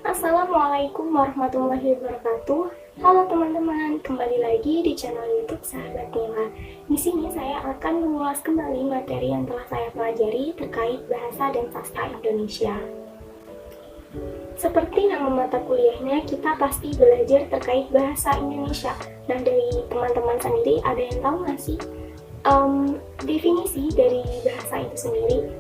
Assalamualaikum warahmatullahi wabarakatuh. Halo teman-teman, kembali lagi di channel YouTube Sahabat Nila. Di sini saya akan mengulas kembali materi yang telah saya pelajari terkait bahasa dan sastra Indonesia. Seperti nama mata kuliahnya, kita pasti belajar terkait bahasa Indonesia. Nah, dari teman-teman sendiri, ada yang tahu nggak sih definisi dari bahasa itu sendiri?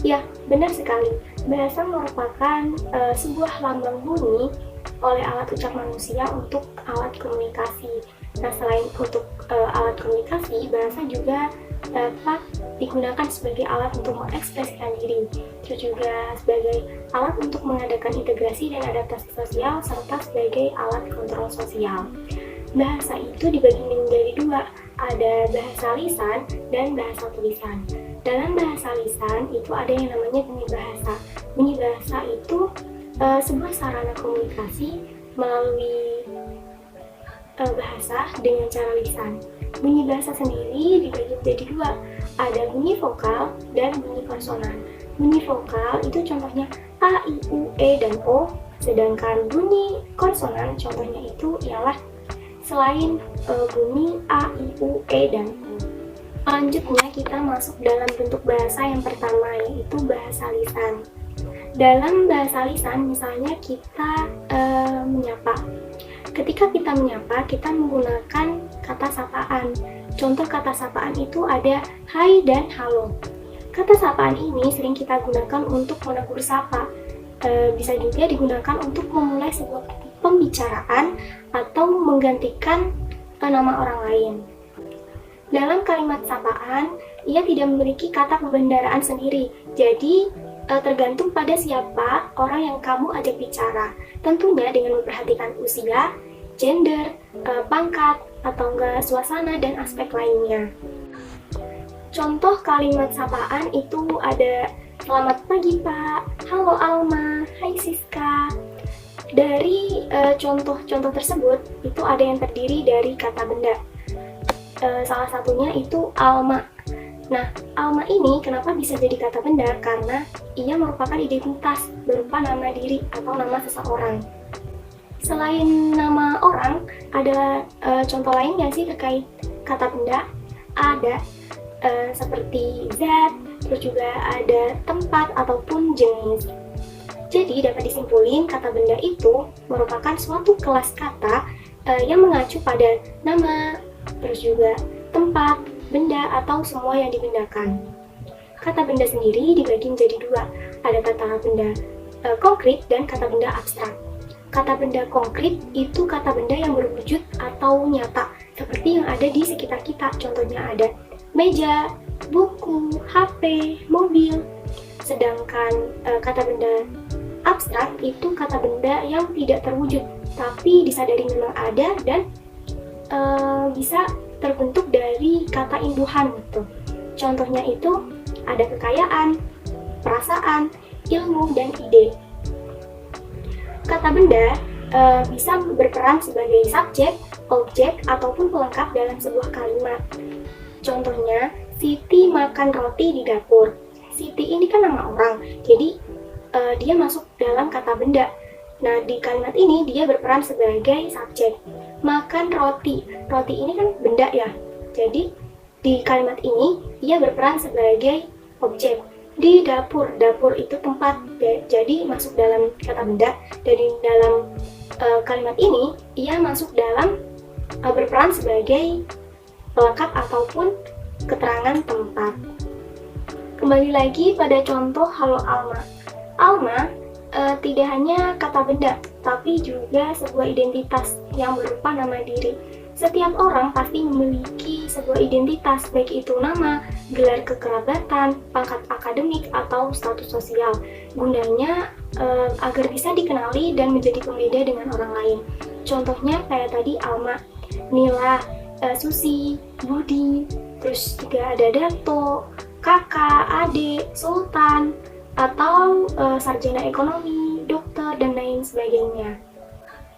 Ya, benar sekali. Bahasa merupakan sebuah lambang bunyi oleh alat ucap manusia untuk alat komunikasi. Nah, selain untuk alat komunikasi, bahasa juga dapat digunakan sebagai alat untuk mengekspresikan diri, terus juga sebagai alat untuk mengadakan integrasi dan adaptasi sosial, serta sebagai alat kontrol sosial. Bahasa itu dibagi menjadi dua, ada bahasa lisan dan bahasa tulisan. Dalam bahasa lisan itu ada yang namanya bunyi bahasa. Bunyi bahasa itu sebuah sarana komunikasi melalui bahasa dengan cara lisan. Bunyi bahasa sendiri dibagi menjadi dua, ada bunyi vokal dan bunyi konsonan. Bunyi vokal itu contohnya A, I, U, E, dan O, sedangkan bunyi konsonan contohnya itu ialah selain bunyi A, I, U, E, dan O. Selanjutnya kita masuk dalam bentuk bahasa yang pertama, yaitu bahasa lisan. Dalam bahasa lisan, misalnya kita menyapa. Ketika kita menyapa, kita menggunakan kata sapaan. Contoh kata sapaan itu ada hai dan halo. Kata sapaan ini sering kita gunakan untuk menegur sapa. Bisa juga digunakan untuk memulai sebuah pembicaraan atau menggantikan nama orang lain. Dalam kalimat sapaan, ia tidak memiliki kata pembendaraan sendiri. Jadi, tergantung pada siapa orang yang kamu ajak bicara. Tentunya dengan memperhatikan usia, gender, pangkat, atau enggak suasana, dan aspek lainnya. Contoh kalimat sapaan itu ada selamat pagi Pak, halo Alma, hai Siska. Dari contoh-contoh tersebut, itu ada yang terdiri dari kata benda. Salah satunya itu Alma. Nah, Alma ini kenapa bisa jadi kata benda? Karena ia merupakan identitas berupa nama diri atau nama seseorang. Selain nama orang, ada contoh lain nggak sih terkait kata benda? Ada, seperti zat, terus juga ada tempat ataupun jenis. Jadi dapat disimpulkan kata benda itu merupakan suatu kelas kata yang mengacu pada nama, terus juga tempat, benda, atau semua yang dibendakan. Kata benda sendiri dibagi menjadi dua, ada kata benda konkret dan kata benda abstrak. Kata benda konkret itu kata benda yang berwujud atau nyata, seperti yang ada di sekitar kita. Contohnya ada meja, buku, HP, mobil. Sedangkan kata benda abstrak itu kata benda yang tidak terwujud, tapi disadari memang ada dan bisa terbentuk dari kata imbuhan gitu. Contohnya itu ada kekayaan, perasaan, ilmu, dan ide. Kata benda bisa berperan sebagai subjek, objek, ataupun pelengkap dalam sebuah kalimat. Contohnya, Siti makan roti di dapur. Siti ini kan nama orang, jadi dia masuk dalam kata benda. Nah, di kalimat ini dia berperan sebagai subjek. Makan roti. Roti ini kan benda ya. Jadi, di kalimat ini ia berperan sebagai objek. Di dapur. Dapur itu tempat. Jadi, masuk dalam kata benda. Dari dalam kalimat ini, ia masuk dalam berperan sebagai pelengkap ataupun keterangan tempat. Kembali lagi pada contoh halo Alma. Alma tidak hanya kata benda, tapi juga sebuah identitas yang berupa nama diri. Setiap orang pasti memiliki sebuah identitas, baik itu nama, gelar kekerabatan, pangkat akademik, atau status sosial. Gunanya agar bisa dikenali dan menjadi pembeda dengan orang lain. Contohnya kayak tadi Alma, Nila, Susi, Budi, terus juga ada Dato, kakak, adik, sultan, atau sarjana ekonomi, dokter, dan lain sebagainya.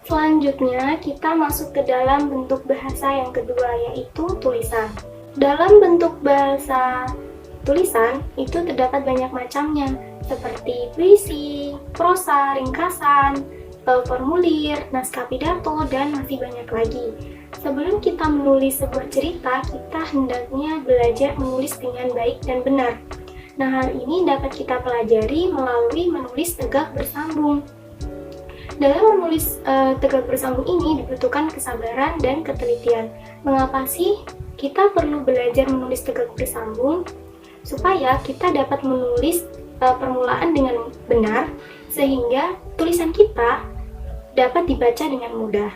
Selanjutnya, kita masuk ke dalam bentuk bahasa yang kedua, yaitu tulisan. Dalam bentuk bahasa tulisan itu terdapat banyak macamnya, seperti puisi, prosa, ringkasan, formulir, naskah pidato, dan masih banyak lagi. Sebelum kita menulis sebuah cerita, kita hendaknya belajar menulis dengan baik dan benar. Nah, hal ini dapat kita pelajari melalui menulis tegak bersambung. Dalam menulis tegak bersambung ini dibutuhkan kesabaran dan ketelitian. Mengapa sih kita perlu belajar menulis tegak bersambung? Supaya kita dapat menulis permulaan dengan benar, sehingga tulisan kita dapat dibaca dengan mudah.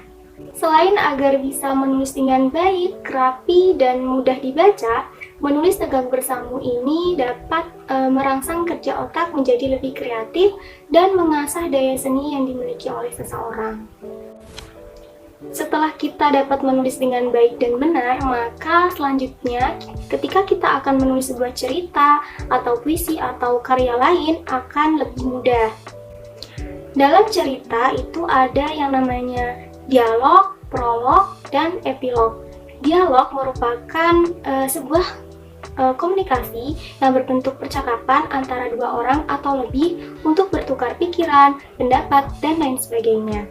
Selain agar bisa menulis dengan baik, rapi, dan mudah dibaca, menulis tegak bersambung ini dapat merangsang kerja otak menjadi lebih kreatif dan mengasah daya seni yang dimiliki oleh seseorang. Setelah kita dapat menulis dengan baik dan benar, maka selanjutnya ketika kita akan menulis sebuah cerita atau puisi atau karya lain akan lebih mudah. Dalam cerita itu ada yang namanya dialog, prolog, dan epilog. Dialog merupakan sebuah komunikasi yang berbentuk percakapan antara dua orang atau lebih untuk bertukar pikiran, pendapat, dan lain sebagainya.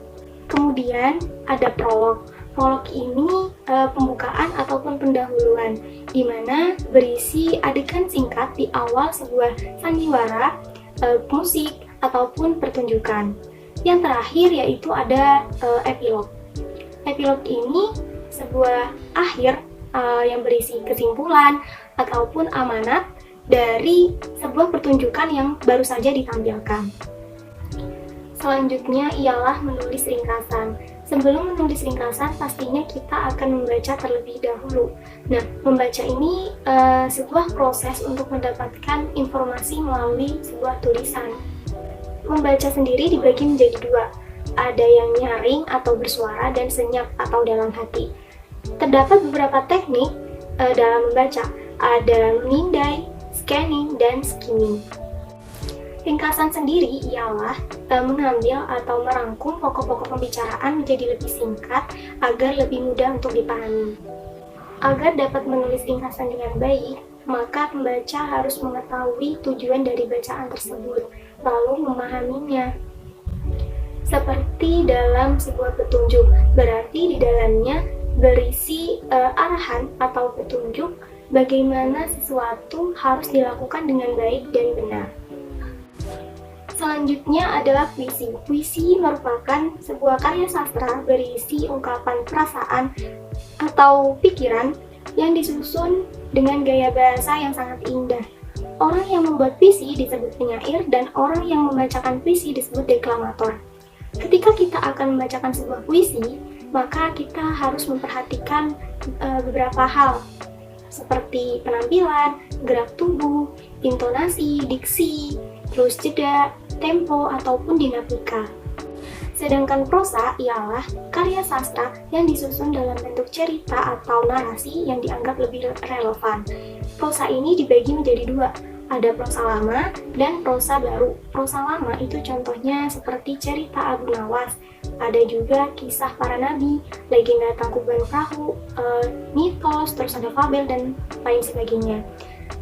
Kemudian ada prolog. Prolog ini pembukaan ataupun pendahuluan, di mana berisi adegan singkat di awal sebuah sandiwara, musik, ataupun pertunjukan. Yang terakhir yaitu ada epilog. Epilog ini sebuah akhir yang berisi kesimpulan ataupun amanat dari sebuah pertunjukan yang baru saja ditampilkan. Selanjutnya ialah menulis ringkasan. Sebelum menulis ringkasan, pastinya kita akan membaca terlebih dahulu. Nah, membaca ini sebuah proses untuk mendapatkan informasi melalui sebuah tulisan. Membaca sendiri dibagi menjadi dua. Ada yang nyaring atau bersuara dan senyap atau dalam hati. Terdapat beberapa teknik dalam membaca. Ada menindai, scanning, dan skimming. Ringkasan sendiri ialah mengambil atau merangkum pokok-pokok pembicaraan menjadi lebih singkat agar lebih mudah untuk dipahami. Agar dapat menulis ringkasan dengan baik, maka pembaca harus mengetahui tujuan dari bacaan tersebut, lalu memahaminya. Seperti dalam sebuah petunjuk, berarti di dalamnya berisi arahan atau petunjuk bagaimana sesuatu harus dilakukan dengan baik dan benar. Selanjutnya adalah puisi. Puisi merupakan sebuah karya sastra berisi ungkapan perasaan atau pikiran yang disusun dengan gaya bahasa yang sangat indah. Orang yang membuat puisi disebut penyair dan orang yang membacakan puisi disebut deklamator. Ketika kita akan membacakan sebuah puisi, maka kita harus memperhatikan beberapa hal seperti penampilan, gerak tubuh, intonasi, diksi, terus jeda, tempo, ataupun dinamika. Sedangkan prosa ialah karya sastra yang disusun dalam bentuk cerita atau narasi yang dianggap lebih relevan. Prosa ini dibagi menjadi dua, ada prosa lama dan prosa baru. Prosa lama itu contohnya seperti cerita Abu Nawas, ada juga kisah para nabi, legenda Tangkuban Perahu, mitos, terus ada fabel, dan lain sebagainya.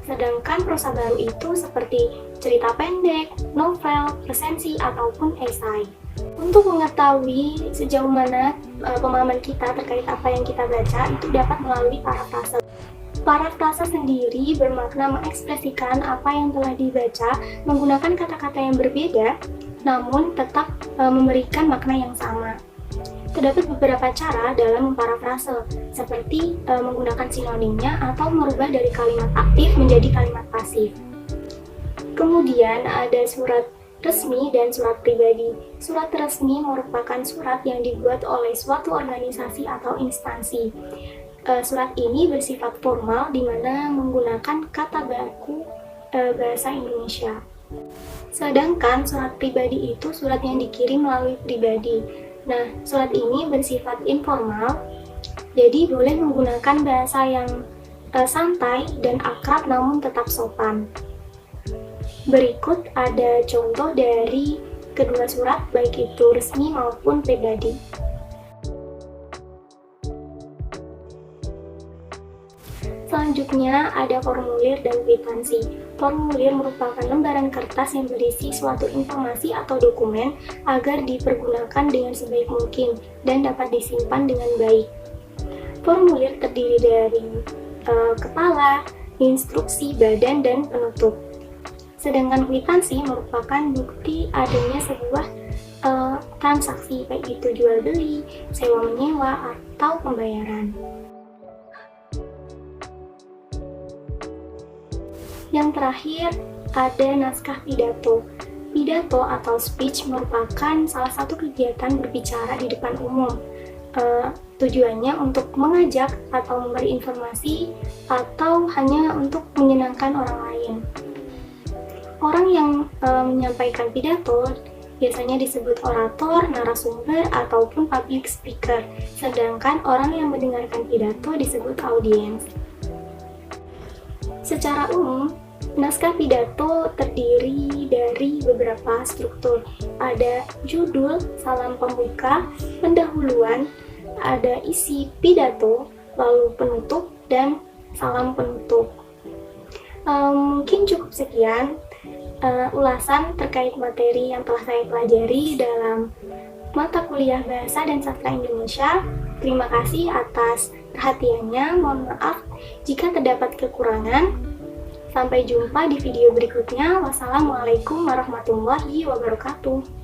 Sedangkan prosa baru itu seperti cerita pendek, novel, resensi, ataupun esai. Untuk mengetahui sejauh mana pemahaman kita terkait apa yang kita baca, itu dapat melalui parafrase. Parafrase sendiri bermakna mengekspresikan apa yang telah dibaca menggunakan kata-kata yang berbeda, namun tetap memberikan makna yang sama. Terdapat beberapa cara dalam memparafrase, seperti menggunakan sinonimnya atau merubah dari kalimat aktif menjadi kalimat pasif. Kemudian ada surat resmi dan surat pribadi. Surat resmi merupakan surat yang dibuat oleh suatu organisasi atau instansi. Surat ini bersifat formal di mana menggunakan kata baku bahasa Indonesia. Sedangkan surat pribadi itu surat yang dikirim melalui pribadi. Nah, surat ini bersifat informal, jadi boleh menggunakan bahasa yang santai dan akrab namun tetap sopan. Berikut ada contoh dari kedua surat, baik itu resmi maupun pribadi. Selanjutnya ada formulir dan kwitansi. Formulir merupakan lembaran kertas yang berisi suatu informasi atau dokumen agar dipergunakan dengan sebaik mungkin dan dapat disimpan dengan baik. Formulir terdiri dari kepala, instruksi, badan, dan penutup. Sedangkan kwitansi merupakan bukti adanya sebuah transaksi, baik itu jual beli, sewa menyewa, atau pembayaran. Yang terakhir ada naskah pidato. Pidato atau speech merupakan salah satu kegiatan berbicara di depan umum. Tujuannya untuk mengajak atau memberi informasi atau hanya untuk menyenangkan orang lain. Orang yang menyampaikan pidato biasanya disebut orator, narasumber, ataupun public speaker, sedangkan orang yang mendengarkan pidato disebut audiens. Secara umum, naskah pidato terdiri dari beberapa struktur. Ada judul, salam pembuka, pendahuluan, ada isi pidato, lalu penutup, dan salam penutup. Mungkin cukup sekian ulasan terkait materi yang telah saya pelajari dalam mata kuliah Bahasa dan Sastra Indonesia. Terima kasih atas perhatiannya. Mohon maaf jika terdapat kekurangan. Sampai jumpa di video berikutnya. Wassalamualaikum warahmatullahi wabarakatuh.